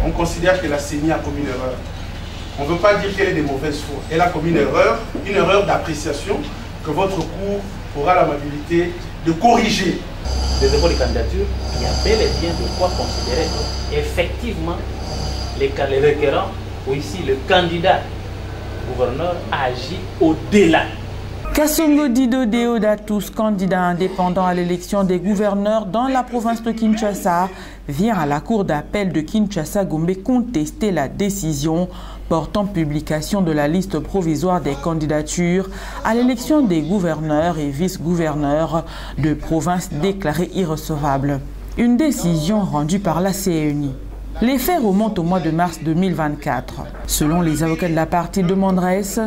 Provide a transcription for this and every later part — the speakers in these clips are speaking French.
on considère que la CENI a commis une erreur. On ne veut pas dire qu'elle est de mauvaise foi. Elle a commis une erreur d'appréciation que votre cour aura l'amabilité de corriger. Le dépôt de candidature, il y a bel et bien de quoi considérer effectivement les requérants ou ici le candidat gouverneur agit au-delà. Kasongo Dido Deodatus, candidat indépendant à l'élection des gouverneurs dans la province de Kinshasa, vient à la cour d'appel de Kinshasa-Gombe contester la décision portant publication de la liste provisoire des candidatures à l'élection des gouverneurs et vice-gouverneurs de provinces déclarées irrecevables. Une décision rendue par la CENI. Les faits remontent au mois de mars 2024. Selon les avocats de la partie demanderesse,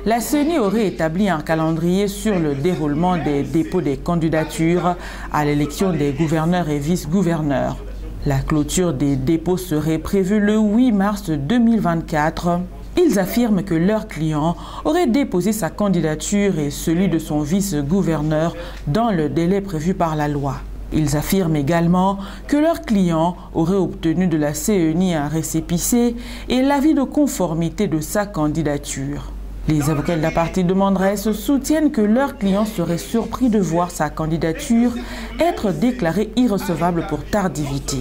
la CENI aurait établi un calendrier sur le déroulement des dépôts des candidatures à l'élection des gouverneurs et vice-gouverneurs. La clôture des dépôts serait prévue le 8 mars 2024. Ils affirment que leur client aurait déposé sa candidature et celui de son vice-gouverneur dans le délai prévu par la loi. Ils affirment également que leur client aurait obtenu de la CENI un récépissé et l'avis de conformité de sa candidature. Les avocats de la partie demanderesse soutiennent que leur client serait surpris de voir sa candidature être déclarée irrecevable pour tardivité.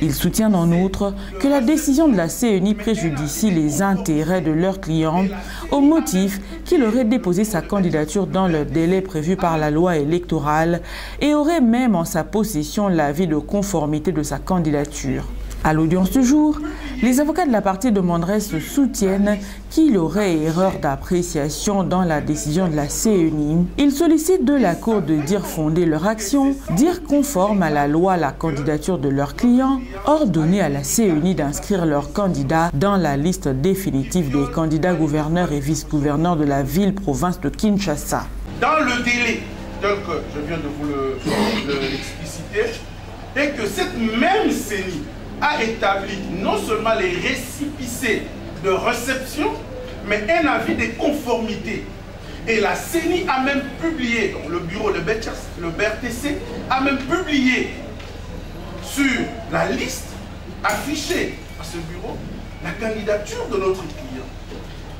Ils soutiennent en outre que la décision de la CENI préjudicie les intérêts de leur client au motif qu'il aurait déposé sa candidature dans le délai prévu par la loi électorale et aurait même en sa possession l'avis de conformité de sa candidature. À l'audience du jour, les avocats de la partie demanderesse soutiennent qu'il y aurait erreur d'appréciation dans la décision de la CENI. Ils sollicitent de la Cour de dire fonder leur action, dire conforme à la loi la candidature de leur client, ordonner à la CENI d'inscrire leur candidat dans la liste définitive des candidats gouverneurs et vice-gouverneurs de la ville-province de Kinshasa. Dans le délai, tel que je viens de vous l'expliciter, et que cette même CENI a établi non seulement les récépissés de réception, mais un avis de conformité. Et la CENI a même publié, donc le bureau, le BRTC, a même publié sur la liste affichée à ce bureau la candidature de notre client.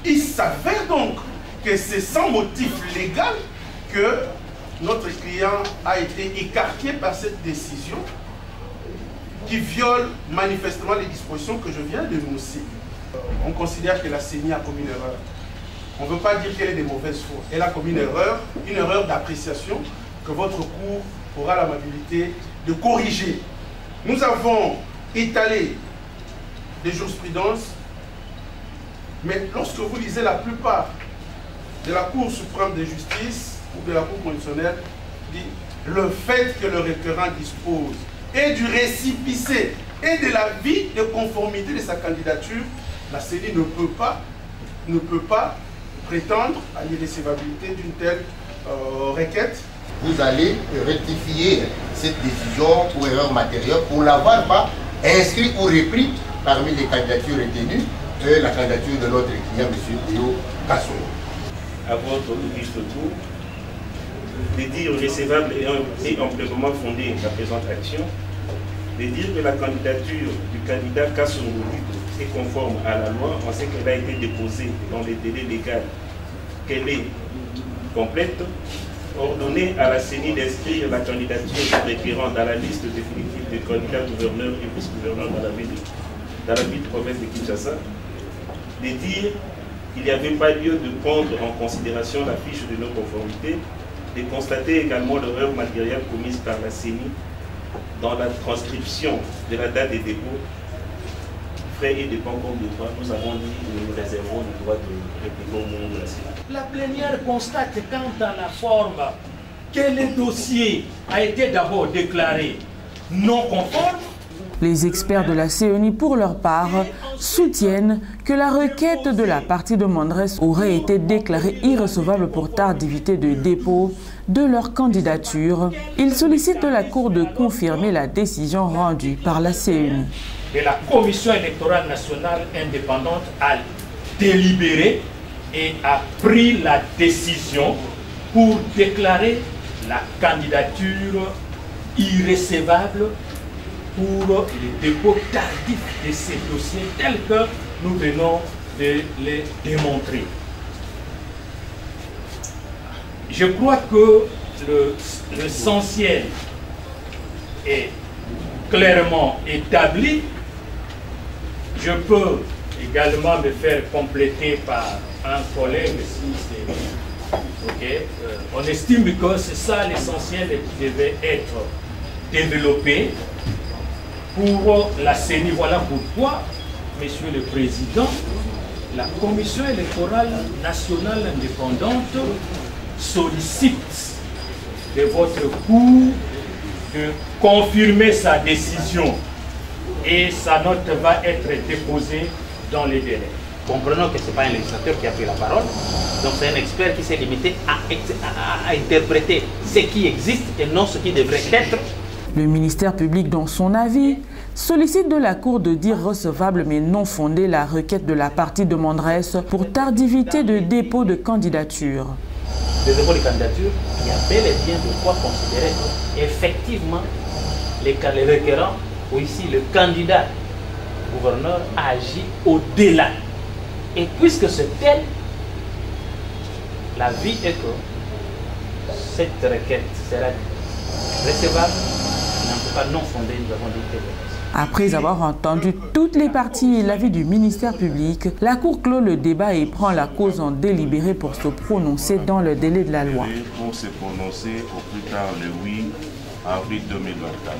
Il s'avère donc que c'est sans motif légal que notre client a été écarté par cette décision qui viole manifestement les dispositions que je viens d'énoncer. On considère que la CENI a commis une erreur. On ne veut pas dire qu'elle est de mauvaise foi. Elle a commis une erreur d'appréciation que votre cour aura l'amabilité de corriger. Nous avons étalé des jurisprudences, mais lorsque vous lisez la plupart de la Cour suprême de justice ou de la Cour constitutionnelle, dit le fait que le requérant dispose et du récépissé et de l'avis de conformité de sa candidature, la CENI ne peut pas prétendre à l'irrécevabilité d'une telle requête. Vous allez rectifier cette décision pour erreur matérielle pour n'avoir pas inscrit ou repris parmi les candidatures retenues la candidature de notre client, M. Théo Kasongo. À votre juste tour, de dire recevable et amplement fondée la présente action, de dire que la candidature du candidat Kasongo est conforme à la loi en ce qu'elle a été déposée dans les délais légaux, qu'elle est complète, ordonner à la CENI d'inscrire la candidature du requérant dans la liste définitive des candidats gouverneurs et vice-gouverneurs dans la ville province de Kinshasa, de dire qu'il n'y avait pas lieu de prendre en considération la fiche de non-conformité, de constater également l'erreur matérielle commise par la CENI dans la transcription de la date des dépôts, frais et dépenses de droit. Nous avons dit que nous réservons le droit de répliquer au nom de la CENI. La plénière constate quant à la forme que le dossier a été d'abord déclaré non conforme. Les experts de la CENI, pour leur part, soutiennent que la requête de la partie demanderesse aurait été déclarée irrecevable pour tardivité de dépôt de leur candidature. Ils sollicitent de la Cour de confirmer la décision rendue par la CENI. Et la Commission électorale nationale indépendante a délibéré et a pris la décision pour déclarer la candidature irrecevable pour le dépôt tardif de ces dossiers tels que nous venons de les démontrer. Je crois que l'essentiel est clairement établi. Je peux également me faire compléter par un collègue si c'est OK. On estime que c'est ça l'essentiel qui devait être développé pour la CENI. Voilà pourquoi, Monsieur le Président, la Commission électorale nationale indépendante sollicite de votre Cour de confirmer sa décision et sa note va être déposée dans les délais. Comprenons que ce n'est pas un législateur qui a pris la parole, donc c'est un expert qui s'est limité à interpréter ce qui existe et non ce qui devrait être. Le ministère public, dans son avis, sollicite de la Cour de dire recevable mais non fondée la requête de la partie demanderesse pour tardivité de dépôt de candidature. Le dépôt de candidature, il y a bel et bien de quoi considérer qu'effectivement les requérants ou ici le candidat gouverneur agit au-delà. Et puisque c'est tel, la vie est que cette requête sera recevable, mais en tout cas non fondée, nous avons dit que... Après avoir entendu toutes les parties et l'avis du ministère public, la Cour clôt le débat et prend la cause en délibéré pour se prononcer dans le délai de la loi. Pour se prononcer au plus tard le 8 avril 2024.